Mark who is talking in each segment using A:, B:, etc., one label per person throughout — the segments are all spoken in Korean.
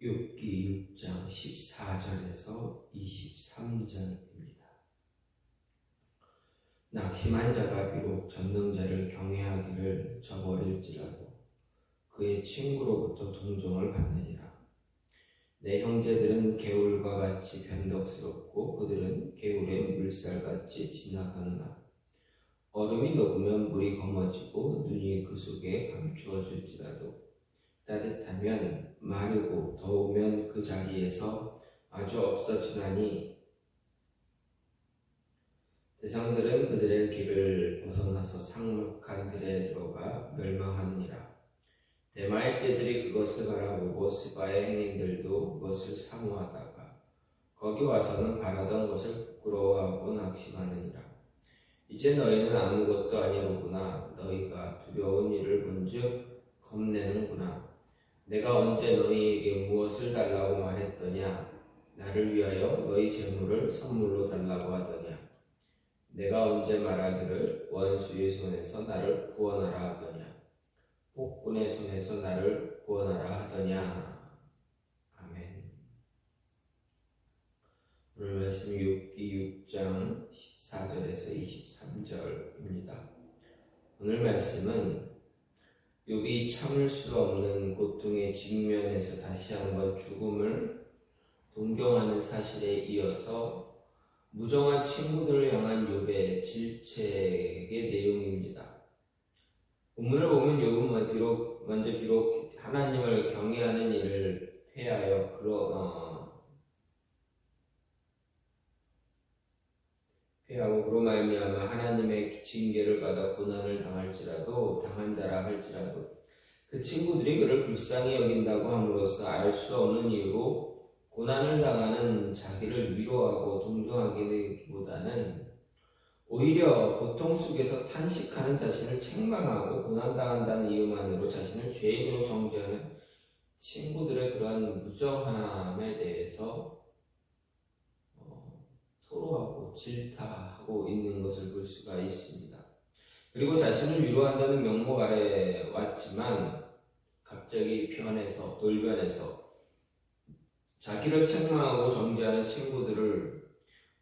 A: 욥기 6장 14절에서 23절입니다. 낙심한 자가 비록 전능자를 경외하기를 저버릴지라도 그의 친구로부터 동정을 받느니라. 내 형제들은 개울과 같이 변덕스럽고 그들은 개울의 물살같이 지나가느나 얼음이 녹으면 물이 검어지고 눈이 그 속에 감추어질지라도 따뜻하면 마르고 더우면 그 자리에서 아주 없어지나니 대상들은 그들의 길을 벗어나서 삭막한 들에 들어가 멸망하느니라. 대마의 떼들이 그것을 바라보고 스바의 행인들도 그것을 사모하다가 거기 와서는 바라던 것을 부끄러워하고 낙심하느니라. 이제 너희는 아무것도 아니로구나. 너희가 두려운 일을 본즉 겁내는구나. 내가 언제 너희에게 무엇을 달라고 말했더냐? 나를 위하여 너희 재물을 선물로 달라고 하더냐? 내가 언제 말하기를 원수의 손에서 나를 구원하라 하더냐? 폭군의 손에서 나를 구원하라 하더냐? 아멘. 오늘 말씀 욥기 6장 14절에서 23절입니다. 오늘 말씀은 욥이 참을 수 없는 고통의 직면에서 다시 한번 죽음을 동경하는 사실에 이어서 무정한 친구들을 향한 욥의 질책의 내용입니다. 본문을 보면 욥은 비록 하나님을 경외하는 일을 패하여 그로 말미암아 하나님의 징계를 받아 고난을 당한 자라 할지라도 그 친구들이 그를 불쌍히 여긴다고 함으로써 알 수 없는 이유로 고난을 당하는 자기를 위로하고 동정하기보다는 오히려 고통 속에서 탄식하는 자신을 책망하고 고난당한다는 이유만으로 자신을 죄인으로 정죄하는 친구들의 그러한 무정함에 대해서 토로하고 질타하고 있는 것을 볼 수가 있습니다. 그리고 자신을 위로한다는 명목 아래 왔지만 갑자기 돌변해서 자기를 책망하고 정죄하는 친구들을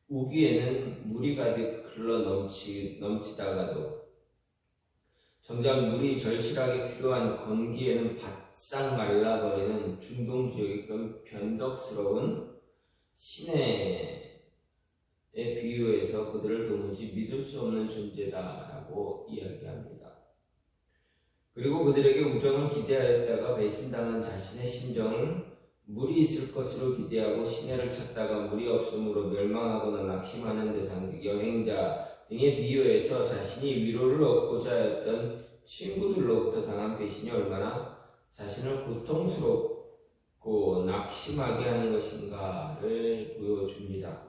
A: 우기에는 물이 가득 흘러 넘치다가도 정작 물이 절실하게 필요한 건기에는 바싹 말라버리는 중동지역의 그런 변덕스러운 시내에 비유해서 그들을 도무지 믿을 수 없는 존재다라고 이야기합니다. 그리고 그들에게 우정을 기대하였다가 배신당한 자신의 심정을 물이 있을 것으로 기대하고 시내를 찾다가 물이 없으므로 멸망하거나 낙심하는 대상, 즉 여행자 등의 비유해서 자신이 위로를 얻고자 했던 친구들로부터 당한 배신이 얼마나 자신을 고통스럽고 낙심하게 하는 것인가를 보여줍니다.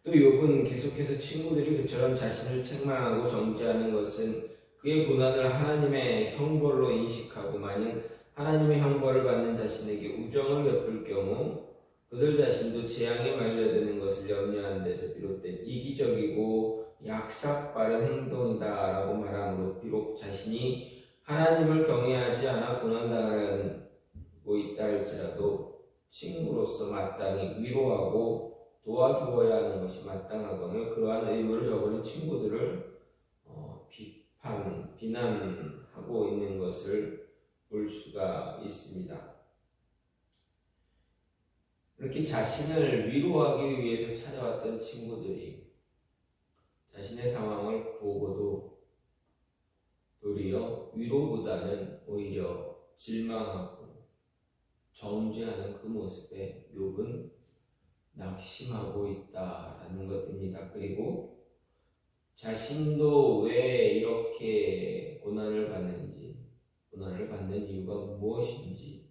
A: 또 욥은 계속해서 친구들이 그처럼 자신을 책망하고 정죄하는 것은 그의 고난을 하나님의 형벌로 인식하고 만일 하나님의 형벌을 받는 자신에게 우정을 베풀 경우 그들 자신도 재앙에 말려드는 것을 염려하는 데서 비롯된 이기적이고 약삭빠른 행동이다라고 말하므로 비록 자신이 하나님을 경외하지 않아 고난당하고 있다 할지라도 친구로서 마땅히 위로하고 도와주어야 하는 것이 마땅하거늘 그러한 의무를 저버린 친구들을 비난하고 있는 것을 볼 수가 있습니다. 이렇게 자신을 위로하기 위해서 찾아왔던 친구들이 자신의 상황을 보고도 도리어 위로보다는 오히려 질망하고 정죄하는 그 모습에 욥은 낙심하고 있다라는 것입니다. 그리고 자신도 왜 이렇게 고난을 받는 이유가 무엇인지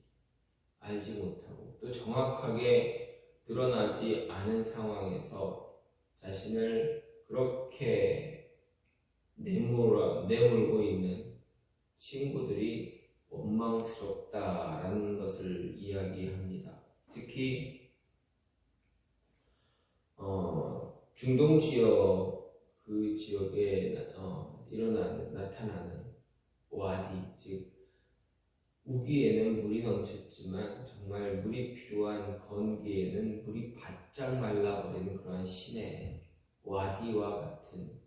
A: 알지 못하고 또 정확하게 드러나지 않은 상황에서 자신을 그렇게 내몰고 있는 친구들이 원망스럽다라는 것을 이야기합니다. 특히 중동 지역 그 지역에 나타나는 와디, 즉 우기에는 물이 넘쳤지만 정말 물이 필요한 건기에는 물이 바짝 말라버리는 그러한 시내 와디와 같은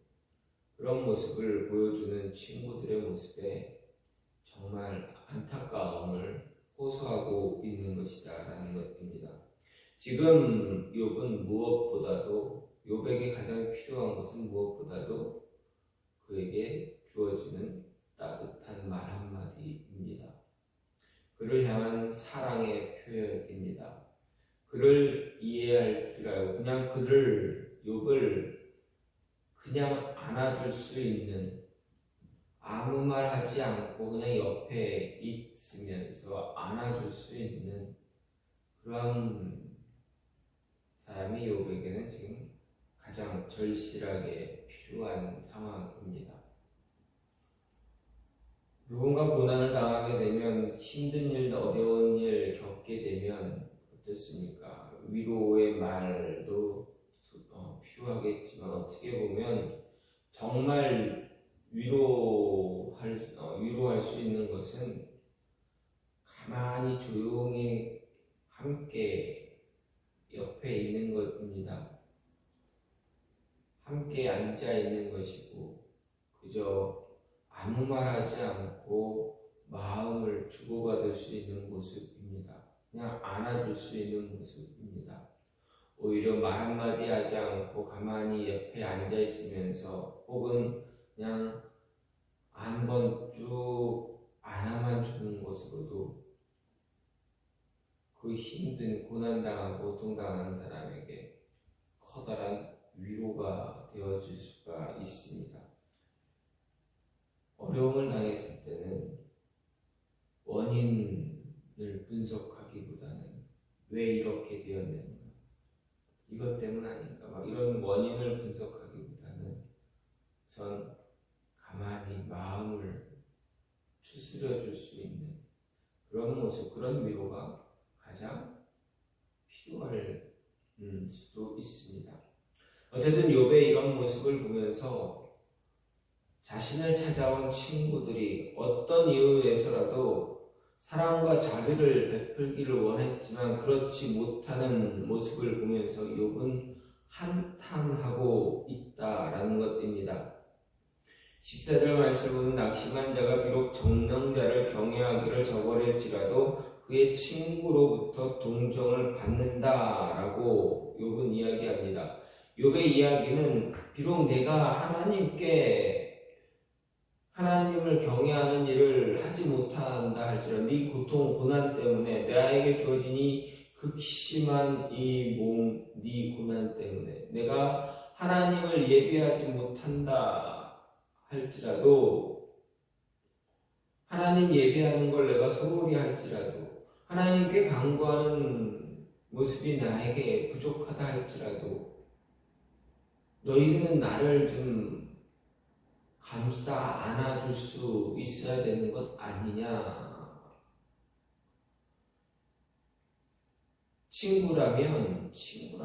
A: 그런 모습을 보여주는 친구들의 모습에 정말 안타까움을 호소하고 있는 것이다라는 것입니다. 지금 욥은 무엇보다도 욥에게 가장 필요한 것은 무엇보다도 그에게 주어지는 따뜻한 말 한마디입니다. 그를 향한 사랑의 표현입니다. 그를 이해할 줄 알고 그냥 욥을 그냥 안아줄 수 있는, 아무 말 하지 않고 그냥 옆에 있으면서 안아줄 수 있는 그런 사람이 욥에게는 지금 가장 절실하게 필요한 상황입니다. 누군가 고난을 당하게 되면, 힘든 일, 어려운 일 겪게 되면 어떻습니까? 위로의 말도 필요하겠지만 어떻게 보면 정말 위로할 수 있는 것은 가만히 조용히 함께 옆에 있는 것입니다. 함께 앉아 있는 것이고 그저 아무 말 하지 않고 마음을 주고받을 수 있는 모습입니다. 그냥 안아줄 수 있는 모습입니다. 오히려 말 한마디 하지 않고 가만히 옆에 앉아 있으면서 혹은 그냥 한번 쭉 안아만 주는 것으로도 그 힘든 고난당하고 고통당하는 사람에게 커다란 위로가 되어줄 수가 있습니다. 어려움을 당했을 때는 원인을 분석하기보다는 왜 이렇게 되었는가, 이것 때문 아닌가, 이런 원인을 분석하기보다는 전 가만히 마음을 추스려 줄 수 있는 그런 모습, 그런 위로가 가장 필요할 수도 있습니다. 어쨌든 욥의 이런 모습을 보면서 자신을 찾아온 친구들이 어떤 이유에서라도 사랑과 자비를 베풀기를 원했지만 그렇지 못하는 모습을 보면서 욥은 한탄하고 있다라는 것입니다. 14절 말씀을 보면 낙심한 자가 비록 정령자를 경외하기를 저버릴지라도 그의 친구로부터 동정을 받는다라고 욥은 이야기합니다. 욥의 이야기는 비록 내가 하나님을 경외하는 일을 하지 못한다 할지라도 네 고통, 고난 때문에 나에게 주어진 이 극심한 이 몸, 네 고난 때문에 내가 하나님을 예배하지 못한다 할지라도, 하나님 예배하는 걸 내가 소홀히 할지라도, 하나님께 간구하는 모습이 나에게 부족하다 할지라도 너희들은 나를 좀 감싸 안아줄 수 있어야 되는 것 아니냐. 친구라면 지금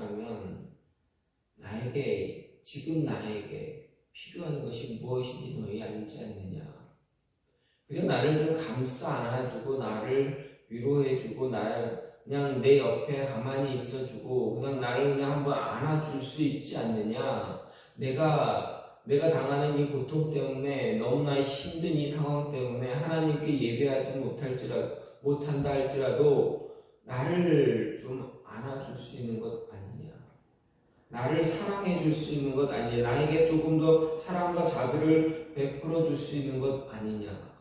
A: 나에게 필요한 것이 무엇인지 너희 알지 않느냐. 그냥 나를 좀 감싸 안아주고 나를 위로해주고 그냥 내 옆에 가만히 있어주고 그냥 나를 그냥 한번 안아줄 수 있지 않느냐. 내가 당하는 이 고통 때문에, 너무나 힘든 이 상황 때문에 하나님께 예배하지 못한다 할지라도 나를 좀 안아줄 수 있는 것 아니냐. 나를 사랑해 줄 수 있는 것 아니냐. 나에게 조금 더 사랑과 자비를 베풀어 줄 수 있는 것 아니냐.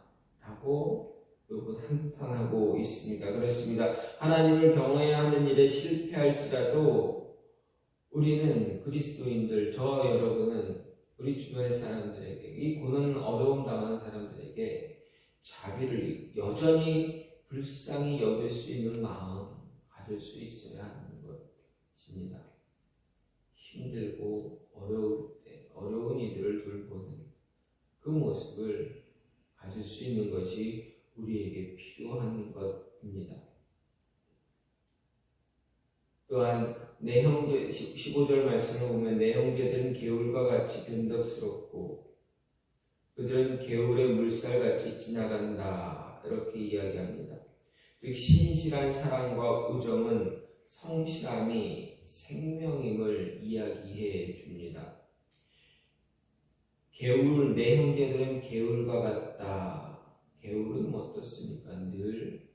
A: 라고 욥은 한탄하고 있습니다. 그렇습니다. 하나님을 경외해야 하는 일에 실패할지라도 우리는 그리스도인들, 여러분은 우리 주변의 사람들에게, 이 고난 어려움 당하는 사람들에게 자비를 여전히 불쌍히 여길 수 있는 마음 가질 수 있어야 하는 것입니다. 힘들고 어려울 때 어려운 이들을 돌보는 그 모습을 가질 수 있는 것이 우리에게 필요한 것입니다. 또한 내 형제, 15절 말씀을 보면 내 형제들은 개울과 같이 변덕스럽고 그들은 개울의 물살같이 지나간다 이렇게 이야기합니다. 즉 신실한 사랑과 우정은 성실함이 생명임을 이야기해 줍니다. 개울, 내 형제들은 개울과 같다. 개울은 어떻습니까? 늘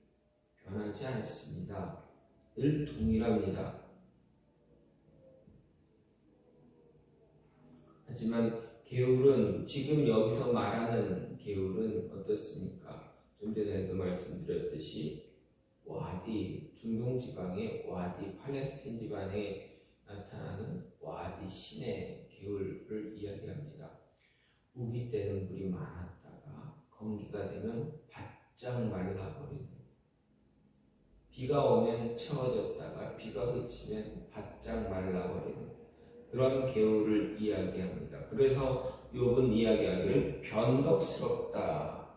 A: 변하지 않습니다. 늘 동일합니다. 하지만 개울은 지금 여기서 말하는 개울은 어떻습니까? 좀 전에도 말씀드렸듯이 와디, 중동 지방의 와디, 팔레스틴 지방에 나타나는 와디 시내 개울을 이야기합니다. 우기 때는 물이 많았다가 건기가 되면 바짝 말라버리는, 비가 오면 채워졌다가 비가 그치면 바짝 말라버리는 그런 개울을 이야기합니다. 그래서 욥은 이야기하기를 변덕스럽다.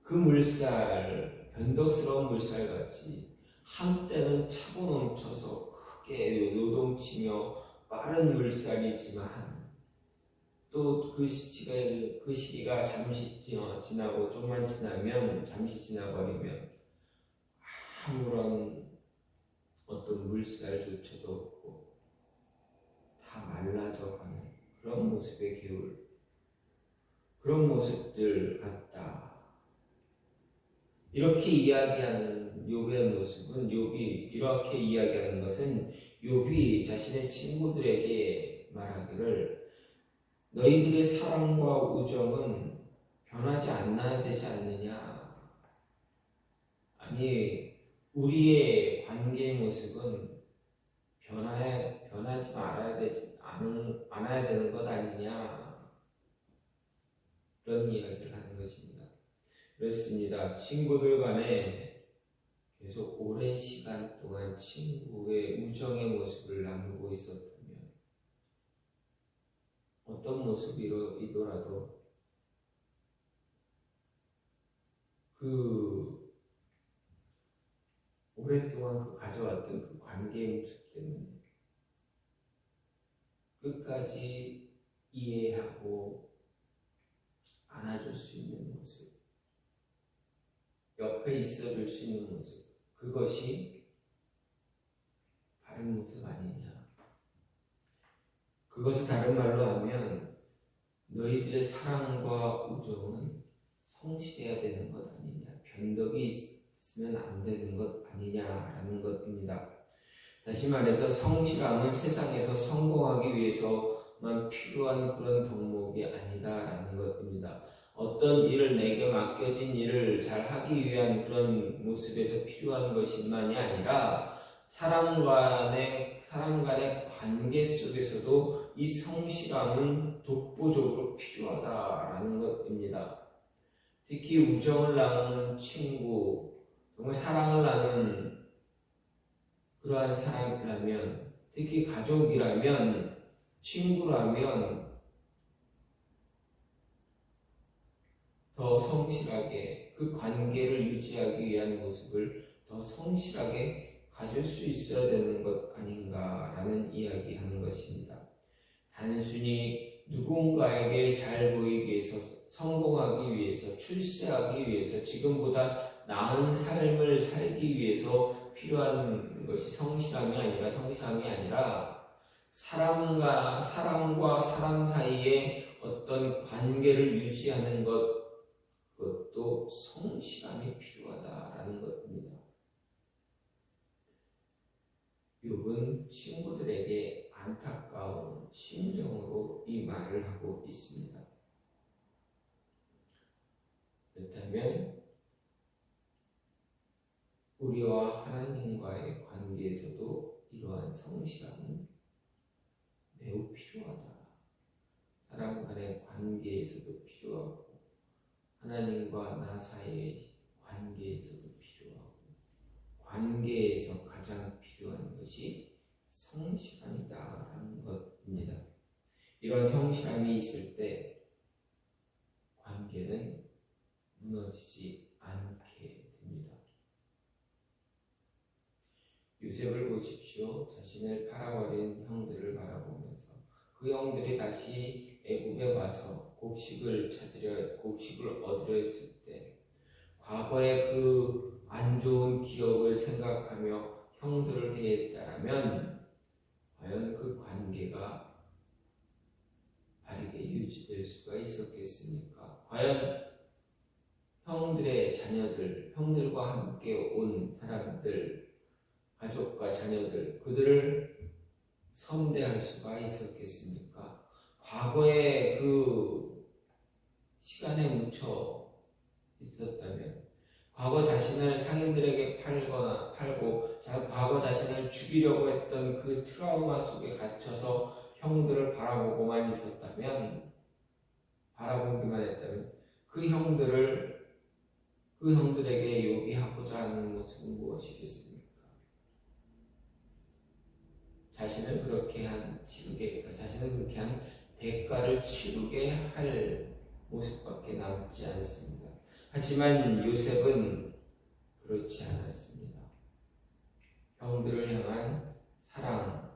A: 그 물살, 변덕스러운 물살같이 한때는 차고 넘쳐서 크게 요동치며 빠른 물살이지만 또 그 시기가 잠시 지나고 좀만 지나면, 잠시 지나버리면 아무런 어떤 물살조차도 없고 다 말라져 가는 그런 모습의 개울, 그런 모습들 같다. 이렇게 이야기하는 욥의 모습은, 욥이 이렇게 이야기하는 것은 욥이 자신의 친구들에게 말하기를 너희들의 사랑과 우정은 변하지 않아야 되지 않느냐. 아니, 우리의 관계의 모습은 변하지 않아야 되는 것 아니냐. 그런 이야기를 하는 것입니다. 그렇습니다. 친구들 간에 계속 오랜 시간 동안 친구의 우정의 모습을 나누고 있었다면, 어떤 모습이더라도 그 오랫동안 가져왔던 그 관계의 모습 때문에 끝까지 이해하고 안아줄 수 있는 모습, 옆에 있어줄 수 있는 모습, 그것이 바른 모습 아니냐. 그것을 다른 말로 하면 너희들의 사랑과 우정은 성실해야 되는 것 아니냐, 변덕이 있으면 안 되는 것 아니냐라는 것입니다. 다시 말해서 성실함은 세상에서 성공하기 위해서만 필요한 그런 덕목이 아니다라는 것입니다. 어떤 일을, 내게 맡겨진 일을 잘 하기 위한 그런 모습에서 필요한 것만이 아니라 사람 간의 관계 속에서도 이 성실함은 독보적으로 필요하다라는 것입니다. 특히 우정을 나누는 친구, 정말 사랑을 나누는 그러한 사람이라면, 특히 가족이라면, 친구라면 더 성실하게 그 관계를 유지하기 위한 모습을 더 성실하게 가질 수 있어야 되는 것 아닌가라는 이야기하는 것입니다. 단순히 누군가에게 잘 보이기 위해서, 성공하기 위해서, 출세하기 위해서, 지금보다 나은 삶을 살기 위해서 필요한 것이 성실함이 아니라 사람과 사람 사이에 어떤 관계를 유지하는 것, 그것도 성실함이 필요하다라는 것입니다. 욥은 친구들에게 안타까운 심정으로 이 말을 하고 있습니다. 그렇다면 우리와 하나님과의 관계에서도 이러한 성실함은 매우 필요하다. 사람 간의 관계에서도 필요하고, 하나님과 나 사이의 관계에서도 필요하고, 관계에서 가장 필요한 것이 성실함이다라는 것입니다. 이런 성실함이 있을 때 관계는 무너지지 않게 됩니다. 요셉을 보십시오. 자신을 팔아버린 형들을 바라보면서 그 형들이 다시 애굽에 와서 곡식을 얻으려 했을 때 과거의 그 안 좋은 기억을 생각하며 형들을 대했다라면 과연 그 관계가 바르게 유지될 수가 있었겠습니까? 과연 형들의 자녀들, 형들과 함께 온 사람들, 가족과 자녀들, 그들을 선대할 수가 있었겠습니까? 과거의 그 시간에 묻혀 있었다면, 과거 자신을 상인들에게 팔고 과거 자신을 죽이려고 했던 그 트라우마 속에 갇혀서 형들을 바라보고만 있었다면, 바라보기만 했다면 그 형들에게 요비하고자 하는 모습은 무엇이겠습니까? 자신을 그렇게 한 대가를 치르게 할 모습밖에 남지 않습니다. 하지만 요셉은 그렇지 않았습니다. 형들을 향한 사랑,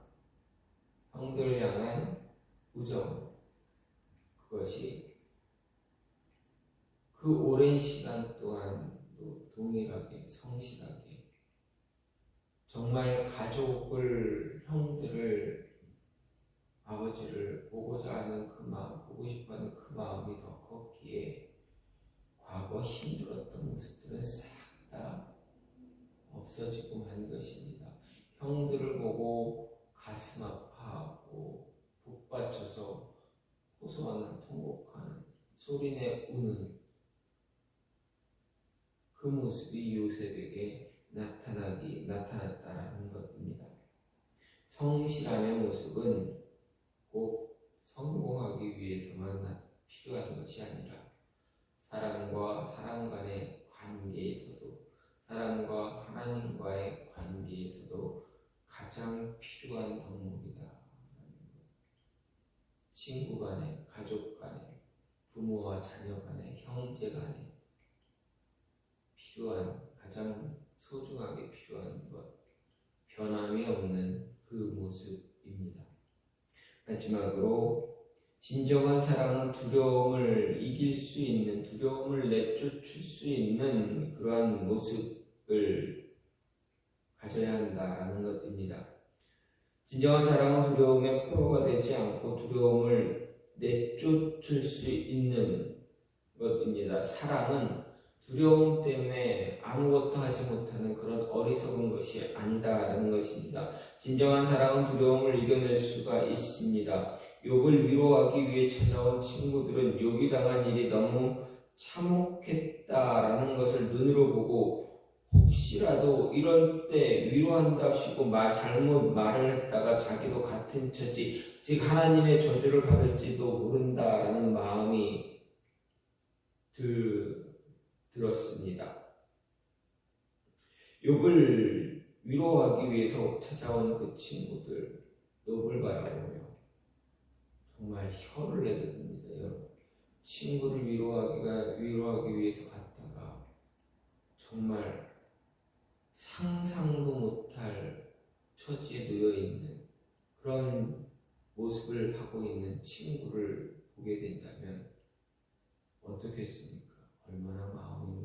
A: 형들을 향한 우정, 그것이 그 오랜 시간 동안도 동일하게 성실하게 정말 가족을, 형들을, 아버지를 보고자 하는 그 마음, 보고 싶어하는 그 마음이 더 컸기에 과거 힘들었던 모습들은 싹 다 없어지고 만 것입니다. 형들을 보고 가슴 아파하고 북받쳐서 호소하는, 통곡하는, 소리내 우는 그 모습이 요셉에게 나타났다라는 것입니다. 성실함의 모습은 꼭 성공하기 위해서만 필요한 것이 아니라 사람과 사람 간의 관계에서도, 사람과 하나님과의 관계에서도 가장 필요한 덕목이다. 친구 간에, 가족 간에, 부모와 자녀 간에, 형제 간에 가장 소중하게 필요한 것, 변함이 없는 그 모습입니다. 마지막으로 진정한 사랑은 두려움을 이길 수 있는, 두려움을 내쫓을 수 있는 그러한 모습을 가져야 한다라는 것입니다. 진정한 사랑은 두려움의 포로가 되지 않고 두려움을 내쫓을 수 있는 것입니다. 사랑은 두려움 때문에 아무것도 하지 못하는 그런 어리석은 것이 아니다라는 것입니다. 진정한 사랑은 두려움을 이겨낼 수가 있습니다. 욥을 위로하기 위해 찾아온 친구들은 욥이 당한 일이 너무 참혹했다라는 것을 눈으로 보고 혹시라도 이런 때 위로한답시고 잘못 말을 했다가 자기도 같은 처지, 즉 하나님의 저주를 받을지도 모른다라는 마음이 들었습니다. 욥을 위로하기 위해서 찾아온 그 친구들, 욥을 바라보며 정말 혀를 내두릅니다. 여러분, 친구를 위로하기 위해서 갔다가 정말 상상도 못할 처지에 놓여 있는 그런 모습을 하고 있는 친구를 보게 된다면 어떻겠습니까? 얼마나 마음이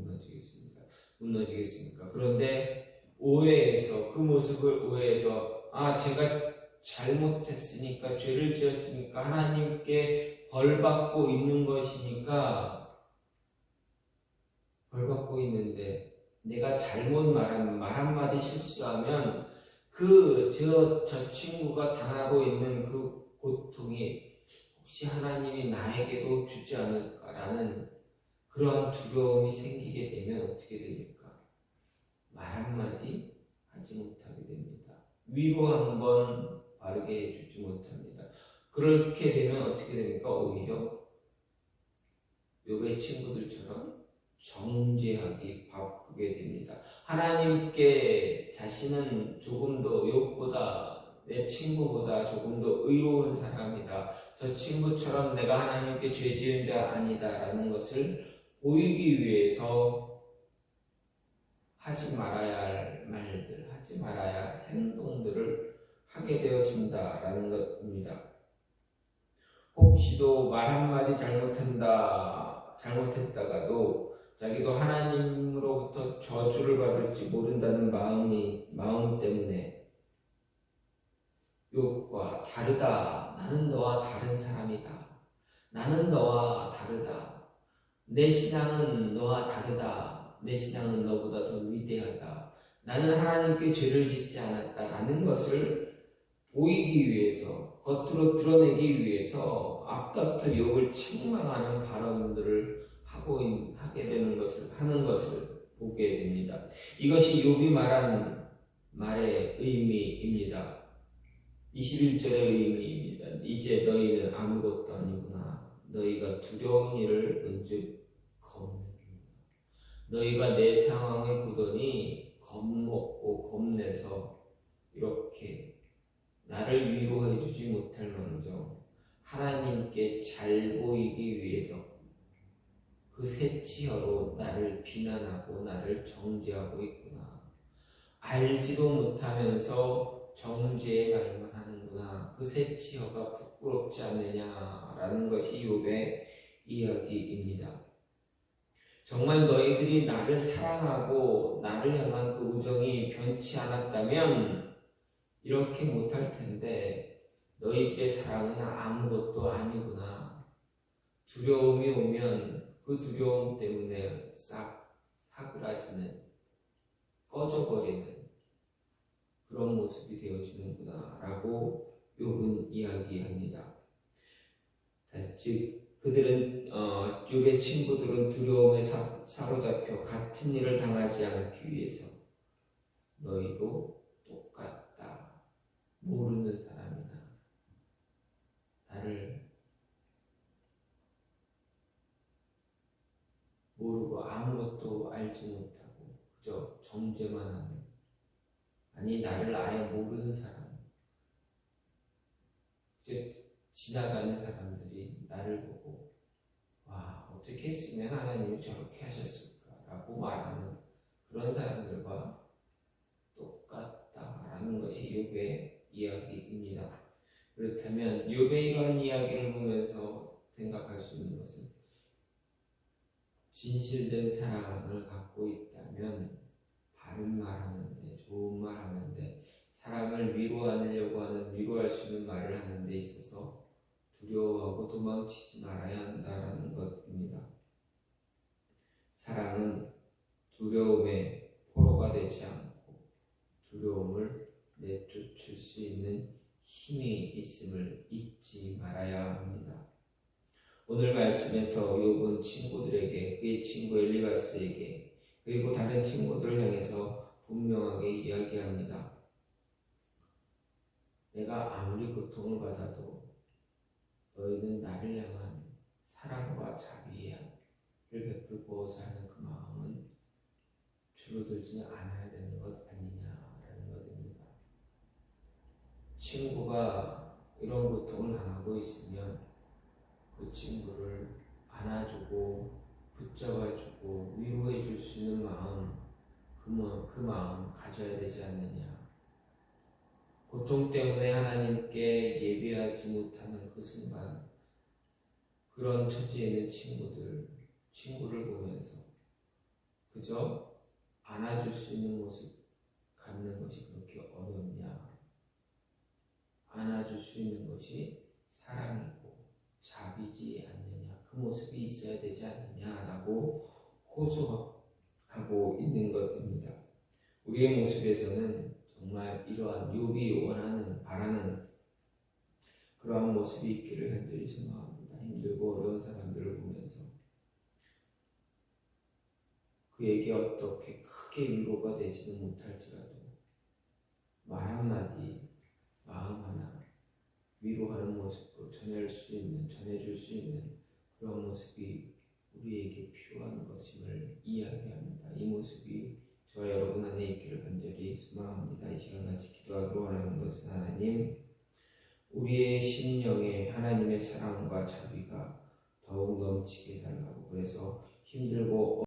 A: 무너지겠습니까? 그런데 그 모습을 오해해서 제가 잘못했으니까, 죄를 지었으니까, 하나님께 벌받고 있는 것이니까 벌받고 있는데 내가 잘못 말 한마디 실수하면 저 친구가 당하고 있는 그 고통이 혹시 하나님이 나에게도 주지 않을까라는 그러한 두려움이 생기게 되면 어떻게 됩니까? 말 한마디 하지 못하게 됩니다. 위로 한번 바르게 해주지 못합니다. 그렇게 되면 어떻게 됩니까? 오히려 욥의 친구들처럼 정죄하기 바쁘게 됩니다. 하나님께 자신은 조금 더 욥보다, 내 친구보다 조금 더 의로운 사람이다, 저 친구처럼 내가 하나님께 죄 지은 자 아니다라는 것을 보이기 위해서 하지 말아야 할 말들, 하지 말아야 할 행동들을 하게 되어진다라는 것입니다. 혹시도 말 한마디 잘못했다가도 자기도 하나님으로부터 저주를 받을지 모른다는 마음 때문에 욥과 다르다. 나는 너와 다른 사람이다. 나는 너와 다르다. 내 신앙은 너와 다르다. 내 신앙은 너보다 더 위대하다. 나는 하나님께 죄를 짓지 않았다라는 것을 보이기 위해서, 겉으로 드러내기 위해서 앞다투어 욥을 책망하는 발언들을 하는 것을 보게 됩니다. 이것이 욥이 말한 말의 의미입니다. 21절의 의미입니다. 이제 너희는 아무것도 아니구나. 너희가 두려운 일을 은즉 겁내는구나. 너희가 내 상황을 보더니 겁먹고 겁내서 이렇게 나를 위로해 주지 못할 망정 하나님께 잘 보이기 위해서 그 새치어로 나를 비난하고 나를 정죄하고 있구나. 알지도 못하면서 정죄의 말만 하는구나. 그 새치어가 부끄럽지 않느냐라는 것이 욥의 이야기입니다. 정말 너희들이 나를 사랑하고 나를 향한 그 우정이 변치 않았다면 이렇게 못할 텐데 너희들의 사랑은 아무것도 아니구나. 두려움이 오면 그 두려움 때문에 싹 사그라지는, 꺼져버리는 그런 모습이 되어지는구나 라고 욥은 이야기합니다. 즉 그들은 욥의 친구들은 두려움에 사로잡혀 같은 일을 당하지 않기 위해서 너희도 똑같다. 모르는 사람이나 나를 모르고 아무것도 알지 못하고 그저 정죄만 하는, 아니 나를 아예 모르는 사람, 이제 지나가는 사람들이 나를 보고 와 어떻게 했으면 하나님이 저렇게 하셨을까라고 말하는 그런 사람들과 똑같다라는 것이 욥의 이야기입니다. 그렇다면 욥의 이런 이야기를 보면서 생각할 수 있는 것은 진실된 사랑을 갖고 있다면 바른 말하는데, 좋은 말하는데, 사람을 위로하려고 하는, 위로할 수 있는 말을 하는 데 있어서 두려워하고 도망치지 말아야 한다는 것입니다. 사랑은 두려움의 포로가 되지 않고 두려움을 내쫓을 수 있는 힘이 있음을 잊지 말아야 합니다. 오늘 말씀에서 욥은 친구들에게, 그의 친구 엘리바스에게, 그리고 다른 친구들을 향해서 분명하게 이야기합니다. 내가 아무리 고통을 받아도 너희는 나를 향한 사랑과 자비를 베풀고자 하는 그 마음은 줄어들지는 않아야 되는 것 아니냐라는 것입니다. 친구가 이런 고통을 당하고 있으면 그 친구를 안아주고 붙잡아주고 위로해 줄 수 있는 마음, 그 마음 가져야 되지 않느냐. 고통 때문에 하나님께 예배하지 못하는 그 순간, 그런 처지에 있는 친구를 보면서 그저 안아줄 수 있는 모습 갖는 것이 그렇게 어렵냐. 안아줄 수 있는 것이 사랑이고 자비지 않느냐, 그 모습이 있어야 되지 않느냐라고 호소하고 있는 것입니다. 우리의 모습에서는 정말 이러한 욥이 바라는 그러한 모습이 있기를 간절히 소망합니다. 힘들고 어려운 사람들을 보면서 그에게 어떻게 크게 위로가 되지는 못할지라도 말 한마디, 마음 하나 위로하는 모습으로 전해줄 수 있는 그런 모습이 우리에게 필요한 것임을 이야기합니다. 이 모습이 저와 여러분 안에 있기를 간절히 소망합니다. 이 시간 같이 기도하기로 원하는 것은 하나님, 우리의 심령에 하나님의 사랑과 자비가 더욱 넘치게 해달라고, 그래서 힘들고